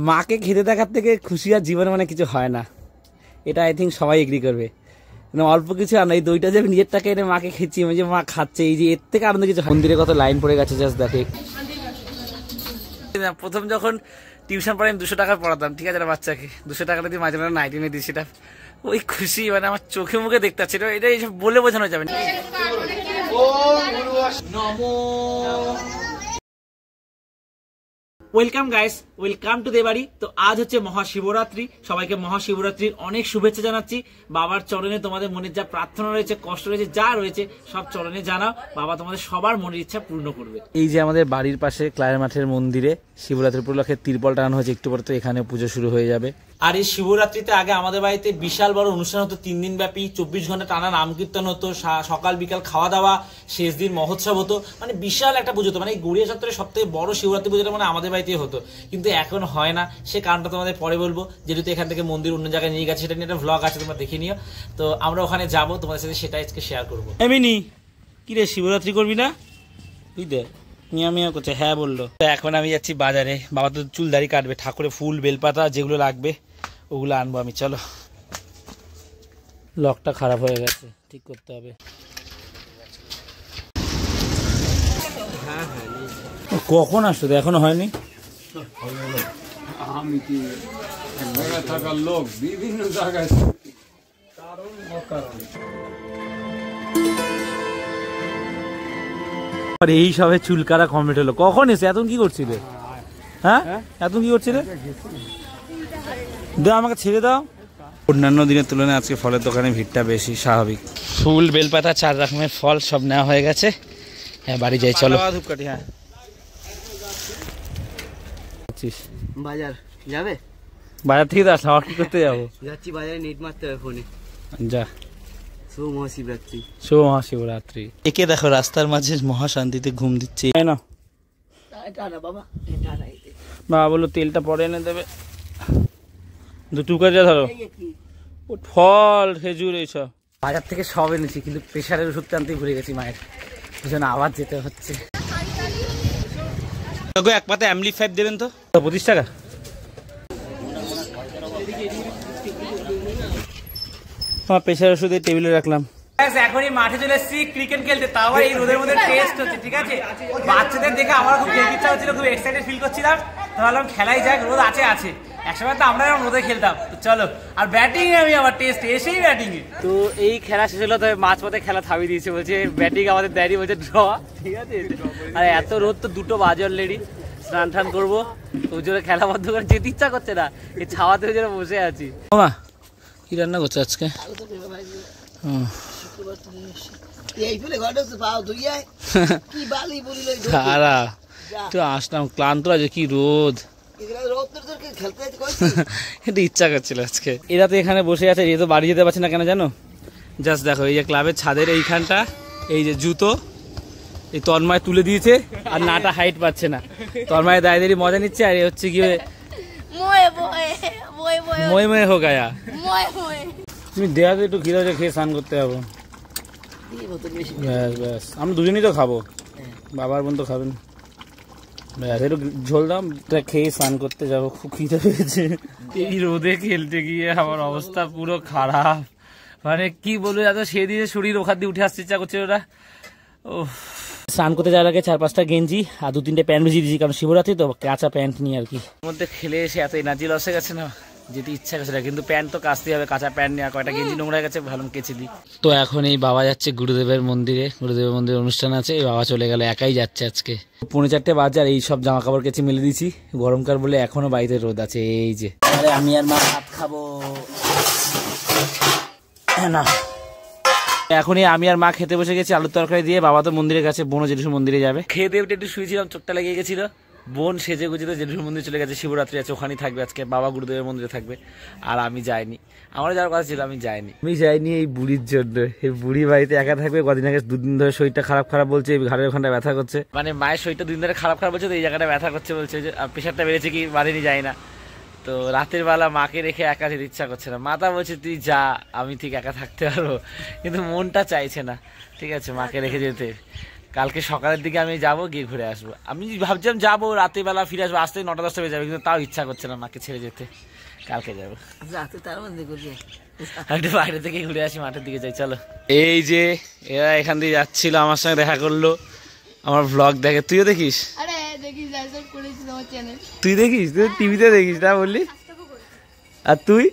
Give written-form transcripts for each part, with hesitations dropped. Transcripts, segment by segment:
মাকে খেতে দেখার থেকে খুশি আর জীবনে মানে কিছু হয় না, এটা আই থিঙ্ক সবাই এগ্রি করবে। অল্প কিছু আর না, এই দইটা যে আমি নিজের টাকা এনে মাকে খেয়েছি, আমি যে মা খাচ্ছে, এই যে এর থেকে আনন্দ কিছু। মন্দিরে কত লাইন পড়ে গেছে জাস্ট দেখে। প্রথম যখন টিউশন পড়ে আমি 200 টাকা পড়াতাম, ঠিক আছে, বাচ্চাকে 200 টাকাটা দিয়ে মাঝে মাঝে নাইটি নিয়ে দিই, সেটা ওই খুশি মানে আমার চোখে মুখে দেখতে পাচ্ছি, এটা এইসব বলে বোঝানো যাবে না। ওয়েলকাম গাইস, ওয়েলকাম টু দেবাড়ি। তো আজ হচ্ছে মহাশিবরাত্রি, সবাইকে মহাশিবরাত্রির অনেক শুভেচ্ছা জানাচ্ছি। বাবার চরণে তোমাদের মনের যা প্রার্থনা রয়েছে, কষ্ট রয়েছে, যা রয়েছে সব চরণে জানাও, বাবা তোমাদের সবার মনের ইচ্ছা পূর্ণ করবে। এই যে আমাদের বাড়ির পাশে ক্লায়ের মাঠের মন্দিরে শিবরাত্রি উপলক্ষে তিরপল টানানো হয়েছে, একটু পরে তো এখানে পুজো শুরু হয়ে যাবে। আর এই শিবরাত্রিতে আগে আমাদের বাড়িতে বিশাল বড় অনুষ্ঠান হতো, 3 দিন ব্যাপী 24 ঘন্টা টানা নাম কীর্তন হতো, সকাল বিকাল খাওয়া দাওয়া, শেষ দিন মহোৎসব হতো, মানে বিশাল একটা পুজো হতো। মানে এই গড়িয়া চত্বরের সব থেকে বড় শিবরাত্রি পুজোটা মানে আমাদের বাড়িতেই হতো, কিন্তু এখন হয় না। সে কারণটা তোমাদের পরে বলবো, যেহেতু এখান থেকে মন্দির অন্য জায়গায় নিয়ে গেছে, সেটা নিয়ে একটা ভ্লগ আছে, তোমরা দেখে নিও। তো আমরা ওখানে যাবো, তোমাদের সাথে সেটা আজকে শেয়ার করবো। এমনি কি রে, শিবরাত্রি করবি না? বুঝতে মিয়া মিয়া করছে, হ্যাঁ বললো। তো এখন আমি যাচ্ছি বাজারে, বাবা তো চুল দাড়ি কাটবে, ঠাকুরের ফুল বেলপাতা যেগুলো লাগবে ওগুলো আনবো আমি। চলো, লকটা খারাপ হয়ে গেছে, ঠিক করতে হবে। কখন আসতো? এখনো হয়নি। আমি কি থাকার লোক বিভিন্ন জায়গায় এই সবে চুল কাটা কমপ্লিট হলো। কখন এসে? এতক্ষণ কি করছিলে? হ্যাঁ, এতক্ষণ কি করছিলে? দাও আমাকে ছেড়ে দাও। অন্যান্য দিনের তুলনায় আজকে ফলের দোকানে ভিড়টা বেশি, স্বাভাবিক। ফুল বেলপাতা 4 রকমের ফল সব নেওয়া হয়ে গেছে। হ্যাঁ, বাড়ি যাই চলো। ধূপকাঠি, হ্যাঁ। বাজার যাবে? বাজার থেকে তো আসলাম, আর কি করতে যাবো? যাচ্ছি বাজারে, নেট মারতে হবে ফোনে। যা। শুভ মহাশিবরাত্রি। শুভ মহাশিবরাত্রি। একে দেখো রাস্তার মাঝে মহাশান্তিতে ঘুম দিচ্ছে। না বাবা বললো তেলটা পরে এনে দেবে, 2 টুকরা যা ধরো, ফল খেজুর এইসব। বাজার থেকে সব এনেছি, কিন্তু প্রেশারের ওষুধ আনতেই ভুলে গেছি মায়ের, ওই জন্য আবার যেতে হচ্ছে। এক পাতে অ্যামলি 5 দেবেন তো, 25 টাকা। প্রেশার ওষুধ টেবিলে রাখলাম। এখনই মাঠে চলে এসেছি ক্রিকেট খেলতে, তাও এই রোদের মধ্যে টেস্ট হচ্ছে, ঠিক আছে। বাচ্চাদের দেখে আমার খুব খেলতে ইচ্ছা হচ্ছিল, খুব এক্সাইটেড ফিল করছিলাম। তো ভাবলাম খেলাই যাক, রোদ আছে। একসময় তো আমরা রোদে খেলতাম। তো চলো, আর ব্যাটিং আমি আবার টেস্ট এসেই ব্যাটিং এ। তো এই খেলা শেষ হলো, তবে মাঝপথে খেলা থামিয়ে দিয়েছে, বলছে ব্যাটিং আমাদের দেয়নি, বলছে ড্র, ঠিক আছে। আর এত রোদ, তো 2টো বাজে অলরেডি, স্নান টান করবো, ওই জন্য খেলা বন্ধ করে যেতে ইচ্ছা করছে না, এই ছাওয়াতে ওই জন্য বসে আছি। বাবা কি রান্না করছে আজকে? আসলাম ক্লান্ত আছে, কি রোদ, এটা ইচ্ছা করছিল আজকে। এরা তো এখানে বসে আছে, এ তো বাড়ি যেতে পারছে না কেন জানো? জাস্ট দেখো, এই যে ক্লাবের ছাদের এইখানটা, এই যে জুতো এই তন্ময় তুলে দিয়েছে, আর নাটা হাইট পাচ্ছে না, তন্ময় দাঁড়িয়ে মজা নিচ্ছে, আর এ হচ্ছে কি ময়ে ময়ে হোক আয়া। তুমি দেখাতে একটু ঘিরে খেয়ে স্নান করতে যাবো, ব্যাস ব্যাস। আমরা দুজনেই তো খাবো, বাবার বোন তো খাবেন। একটু ঝোল দাম, খেয়ে স্নান করতে যাবো, খুব খিদে পেয়েছে। এই রোদে খেলতে গিয়ে আমার অবস্থা পুরো খারাপ, মানে কি বলবো, এত সেদিনে শরীর ওখান দিয়ে উঠে আসতে ইচ্ছা করছে ওরা। ও স্নান করতে যাওয়ার আগে 4-5টা গেঞ্জি আর 2-3টে প্যান্ট ভিজিয়ে দিয়েছি, কারণ শিবরাত্রি তো কাঁচা প্যান্ট নিয়ে আর কি। মধ্যে খেলে এসে এত এনার্জি লস হয়ে গেছে না, যেতে ইচ্ছা করছে না, কিন্তু প্যান্ট তো কাচতেই হবে, কাঁচা প্যান্ট নিয়ে কয়টা গেঞ্জি নোংরা গেছে, ভালো কেচে দিই। তো এখন এই বাবা যাচ্ছে গুরুদেবের মন্দিরে, গুরুদেবের মন্দিরে অনুষ্ঠান আছে, এই বাবা চলে গেল, একাই যাচ্ছে আজকে। 3:45 বাজে, আর এই সব জামা কাপড় কেচে মেলে দিয়েছি, গরমকাল বলে এখনো বাড়িতে রোদ আছে। এই যে আরে আমি আর মা ভাত খাবো না, এখনই আমি আর মা খেতে বসে গেছি আলুর তরকারি দিয়ে। বাবা তো মন্দিরের কাছে, বোনও জেঠুর মন্দিরে যাবে। খেয়ে দিয়ে একটু শুয়েছিলাম, চোখটা লেগে গেছিল। বোন সেজে গুজে তো জেঠুর মন্দিরে চলে গেছে, শিবরাত্রি আছে ওখানেই থাকবে আজকে, বাবা গুরুদেবের মন্দিরে থাকবে। আর আমি যাইনি, আমার যাওয়ার কথা ছিল, আমি যাইনি এই বুড়ির জন্য। এই বুড়ি বাড়িতে একা থাকবে, কদিন আগে 2 দিন ধরে শরীরটা খারাপ বলছে, ঘাড়ের ওখানটা ব্যথা করছে, মানে মায়ের শরীরটা 2 দিন ধরে খারাপ বলছে, তো এই জায়গাটা ব্যথা করছে বলছে, প্রেশারটা বেড়েছে কি বাড়িনি যায় না। তো রাতের বেলা মাকে রেখে একা যেতে ইচ্ছা করছে না, মাতা বলছে তুই যা, আমি ঠিক একা থাকতে পারবো, কিন্তু মনটা চাইছে না, ঠিক আছে, মাকে রেখে যেতে। কালকে সকালের দিকে আমি যাব, গিয়ে ঘুরে আসবো। আমি ভাবছিলাম যাবো রাতে বেলা ফিরে আসবো, আসতে 9টা-10টা বেজে যাবে, কিন্তু তাও ইচ্ছা করছে না মাকে ছেড়ে যেতে। কালকে যাবো রাতে, তার মধ্যে করবে একটু বাইরে থেকে ঘুরে আসি, মাঠের দিকে যাই। চলো, এই যে এরা এখান দিয়ে যাচ্ছিল, আমার সঙ্গে দেখা করলো, আমার ভ্লগ দেখে। তুইও দেখিস? তুই দেখিস? তুই টিভিতে দেখিস না বললি? আর তুই?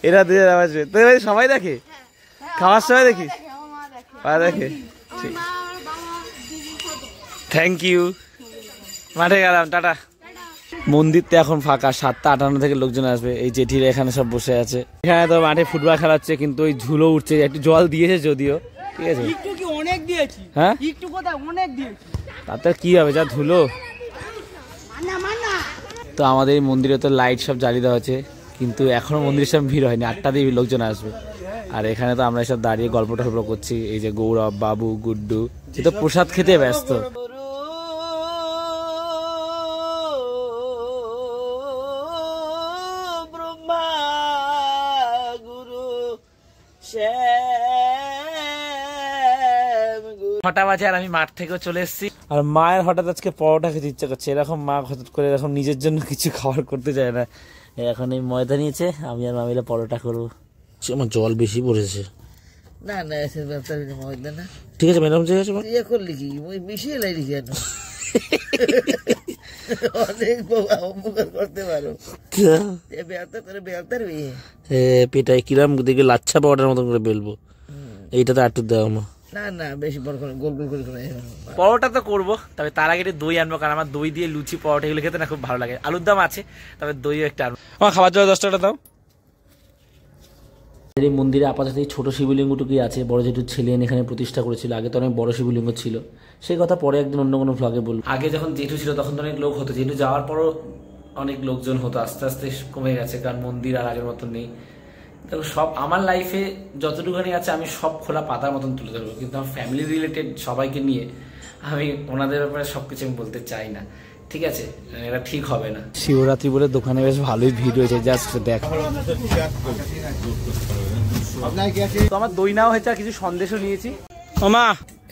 এরা দুজন আমার তুই সবাই দেখে, খাওয়ার সময় দেখিস? দেখে, ঠিক, থ্যাংক ইউ। মাঠে গেলাম, টাটা। মন্দিরটা এখন ফাঁকা, 7টা 58 থেকে লোকজন আসবে। এই জেঠিরা এখানে সব বসে আছে। এখানে তো মাঠে ফুটবল খেলাচ্ছে, কিন্তু ওই ঝুলো উঠছে, একটু জল দিয়েছে যদিও, ঠিক আছে। অনেক দিয়েছি, হ্যাঁ একটু কথা অনেক দিয়েছি, তাতে কি হবে, যা ধুলো। তো আমাদের এই মন্দিরে তো লাইট সব জ্বালিয়ে দেওয়া হচ্ছে, কিন্তু এখনো মন্দিরের সব ভিড় হয়নি। 8টা দিয়ে লোকজন আসবে। আর এখানে তো আমরা সব দাঁড়িয়ে গল্প টল্প করছি। এই যে গৌরব, বাবু, গুড্ডু, এ তো প্রসাদ খেতে ব্যস্ত। ছটা বাজে আর আমি মাঠ থেকেও চলে এসেছি। আর মায়ের হঠাৎ আজকে পরোটা খেতে ইচ্ছা করছে। এরকম মা হঠাৎ করে এরকম নিজের জন্য কিছু খাবার করতে চায় না। এখন এই ময়দা নিয়েছে, আমি আর মামিলা পরোটা করবো। আমার জল বেশি পড়েছে। না না এসে ব্যাপার ময়দা না, ঠিক আছে ম্যাডাম, ঠিক আছে। ইয়ে করলি কি ওই মিশিয়ে লাইলি কেন? অনেক উপকার করতে পারো, বেলতা করে বেলতার বিয়ে পেটাই কিরাম দেখে লাচ্ছা পাউডার মতন করে বেলবো। এইটাতে আটু দেওয়া মা। না না বেশি বড় করে গোল গোল করে পরোটা তো করবো, তবে তার আগে দই আনবো, কারণ আমার দই দিয়ে লুচি পরোটা এগুলো খেতে না খুব ভালো লাগে। আলুর দাম আছে, তবে দইও একটা আনবো। আমার খাবার জন্য 10 টাকা দাও। এই মন্দিরে আপাতত এই ছোট শিবলিঙ্গটুকুই আছে। বড় যেটু ছেলে এখানে প্রতিষ্ঠা করেছিল। আগে তো অনেক বড় শিবলিঙ্গ ছিল, সেই কথা পরে একদিন অন্য কোনো ভ্লগে বলবো। আগে যখন জেঠু ছিল তখন তো অনেক লোক হতো, জেঠু যাওয়ার পরও অনেক লোকজন হতো, আস্তে আস্তে কমে গেছে, কারণ মন্দির আর আগের মতন নেই। দেখো, সব আমার লাইফে যতটুকুনি আছে আমি সব খোলা পাতার মতন তুলে ধরবো, কিন্তু আমার ফ্যামিলি রিলেটেড সবাইকে নিয়ে আমি ওনাদের ব্যাপারে সবকিছু আমি বলতে চাই না, ঠিক আছে? এটা ঠিক হবে না। শিবরাত্রি বলে দোকানে বেশ ভালোই ভিড় হয়েছে, জাস্ট দেখ। তো আমার দই নাও হয়েছে, আর কিছু সন্দেশও নিয়েছি। মামা,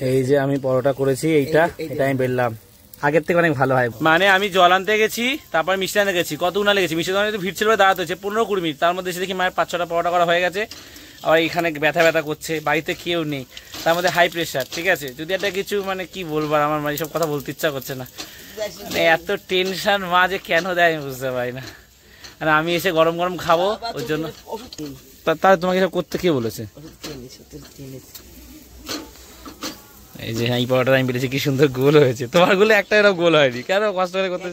এই যে আমি পরোটা করেছি, এটা আমি বেললাম। আগের থেকে অনেক ভালো হয়। মানে আমি জল আনতে গেছি, তারপর মিষ্টি আনতে গেছি, কত উনালে গেছি, মিষ্টি আনতে ভিড় ছিল, দাঁড়াতে হচ্ছে 15-20 মিনিট। তার মধ্যে এসে দেখি মায়ের 5-6টা পরোটা করা হয়ে গেছে। আবার এখানে ব্যথা ব্যথা করছে, বাড়িতে কেউ নেই, তার মধ্যে হাই প্রেশার, ঠিক আছে? যদি একটা কিছু মানে কি বলবো, আমার মানে সব কথা বলতে ইচ্ছা করছে না। মানে এত টেনশন মা যে কেন দেয় আমি বুঝতে পারি না। আর আমি এসে গরম গরম খাবো, ওর জন্য। তাহলে তোমাকে সব করতে কে বলেছে? এই যে এই পরোটা আমি বলেছি কি সুন্দর গোল হয়েছে, তোমার গুলো একটা এরকম গোল হয়নি, কেন কষ্ট করে করতে?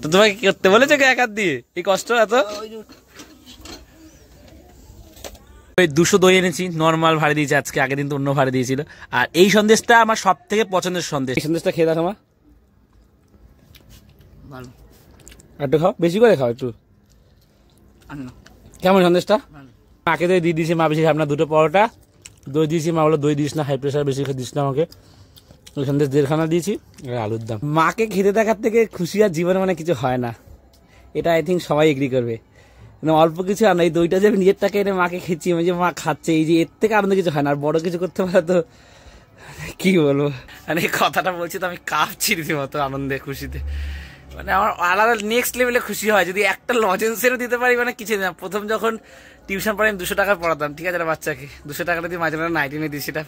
তো তোমাকে কি করতে বলেছে এক হাত দিয়ে এই কষ্ট এত? 200 দই এনেছি, নর্মাল ভাড়ে দিয়েছি আজকে, আগের দিন তো অন্য ভাড়ে দিয়েছিল। আর এই সন্দেশটা আমার সব থেকে পছন্দের সন্দেশ। এই সন্দেশটা খেয়ে দেখো মা, একটু খাও, বেশি করে খাও একটু। কেমন সন্দেশটা? মাকে দই দিয়ে দিয়েছি, মা বেশি খাব না, 2টো পরোটা দই দিয়েছি, মা বলো দই দিস না, হাই প্রেশার বেশি দিস না আমাকে। ওই সন্দেশ 1.5খানা দিয়েছি, আলুর দাম। মাকে খেতে দেখার থেকে খুশি আর জীবনে মানে কিছু হয় না, এটা আই থিঙ্ক সবাই এগ্রি করবে। অল্প কিছু আর না, এই দইটা যে আমি নিজের টাকা এনে মাকে খেয়েছি, আমি যে মা খাচ্ছে, এই যে এর থেকে আনন্দ কিছু হয় না। আর বড় কিছু করতে পারে তো কি বলবো, মানে কথাটা বলছি তো আমি কাঁপছি রীতিমতো আনন্দে খুশিতে। মানে আমার আলাদা নেক্সট লেভেলে খুশি হয় যদি একটা লজেন্সেরও দিতে পারি, মানে কিছু না। প্রথম যখন টিউশন পড়ে আমি 200 টাকা পড়াতাম, ঠিক আছে, বাচ্চাকে 200 টাকাটা দিয়ে মাঝে মাঝে নাইটি নিয়ে দিই, সেটা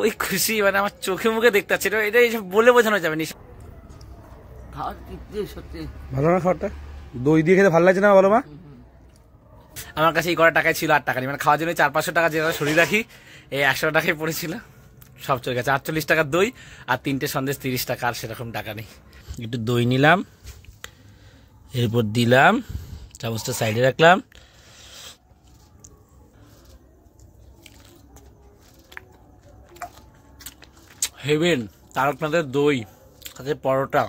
ওই খুশি মানে আমার চোখে মুখে দেখতে পাচ্ছি। এটা এইসব বলে বোঝানো যাবে না। ভালো না খাবারটা? দই দিয়ে খেতে ভালো লাগছে না বলো মা? আমার কাছে এই কটা টাকায় ছিল 8 টাকা নেই, মানে খাওয়ার জন্য 400-500 টাকা যেটা শরীর রাখি, এই 100 টাকায় পড়েছিল, সব চলে গেছে। 48 টাকার দই আর 3টে সন্দেশ 30 টাকা, আর সেরকম টাকা নেই। একটু দই নিলাম, এরপর দিলাম, চামচটা সাইডে রাখলাম। হেভেন, তারকনাথের দই সাথে পরোটা,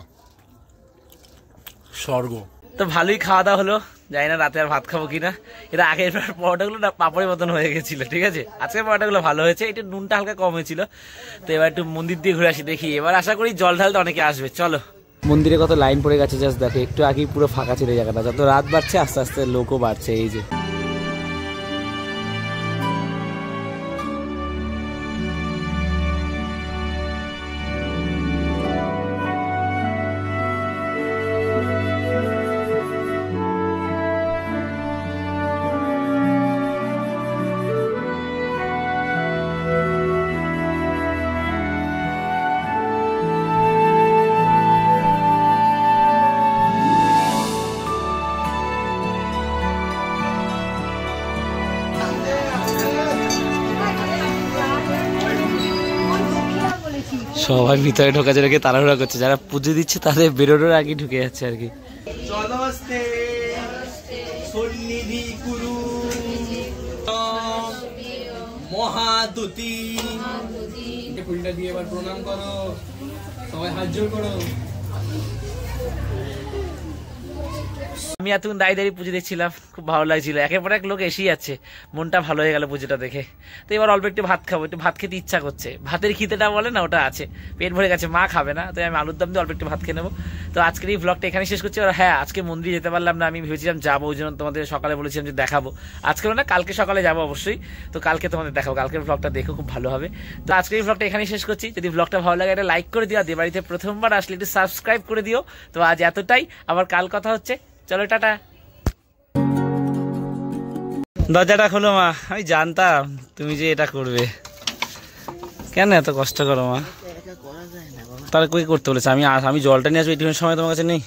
স্বর্গ। তো ভালোই খাওয়া দাওয়া হলো, জানি না রাতে আর ভাত খাবো কিনা। এটা আগের পরোটাগুলো না পাপড়ের মতন হয়ে গেছিল, ঠিক আছে? আজকের পরোটাগুলো ভালো হয়েছে, এটা নুনটা হালকা কম হয়েছিল। তো এবার একটু মন্দির দিয়ে ঘুরে আসি, দেখি এবার আশা করি জল ঢালতে অনেকে আসবে। চলো, মন্দিরে কত লাইন পড়ে গেছে জাস্ট দেখো, একটু আগেই পুরো ফাঁকা ছিল জায়গাটা। যত রাত বাড়ছে আস্তে আস্তে লোকও বাড়ছে। এই যে সবাই ভিতরে ঢোকা রেখে তাড়াহুড়া করছে, যারা পুজো দিচ্ছে তাদের বেরোনোর আগে ঢুকে যাচ্ছে আর কি। মহাদুতি ফুলটা দিয়ে এবার প্রণাম করো, সবাই হাত জোড় করো। আমি এতক্ষণ দাঁড়িয়ে পুজো দেখছিলাম, খুব ভালো লাগছিল। একের পর এক লোক এসেই যাচ্ছে, মনটা ভালো হয়ে গেল পুজোটা দেখে। তো এবার অল্প একটু ভাত খাবো, একটু ভাত খেতে ইচ্ছা করছে, ভাতের খিদেটা বলে না ওটা আছে, পেট ভরে গেছে, মা খাবে না, তাই আমি আলুর দম দিয়ে অল্প একটু ভাত খেয়ে নেবো। তো আজকের এই ব্লগটা এখানে শেষ করছি। আর হ্যাঁ, আজকে মন্দিরে যেতে পারলাম না, আমি ভেবেছিলাম যাবো, ওই জন্য তোমাদের সকালে বলেছিলাম যে দেখাবো, আজকে না কালকে সকালে যাবো অবশ্যই। তো কালকে তোমাদের দেখাবো, কালকের ব্লগটা দেখো, খুব ভালো হবে। তো আজকের এই ব্লগটা এখানেই শেষ করছি। যদি ব্লগটা ভালো লাগে একটা লাইক করে দিও, আর দেবাড়িতে প্রথমবার আসলে একটু সাবস্ক্রাইব করে দিও। তো আজ এতটাই, আবার কাল কথা হচ্ছে, চলো টাটা। দরজাটা খোলো মা, আমি জানতাম তুমি যে এটা করবে, কেন এত কষ্ট করো মা? একা করা যায় না বাবা। তাহলে কই করতে বলেছে? আমি জলটা নিয়ে আসবো, একটু সময় তোমার কাছে নেই?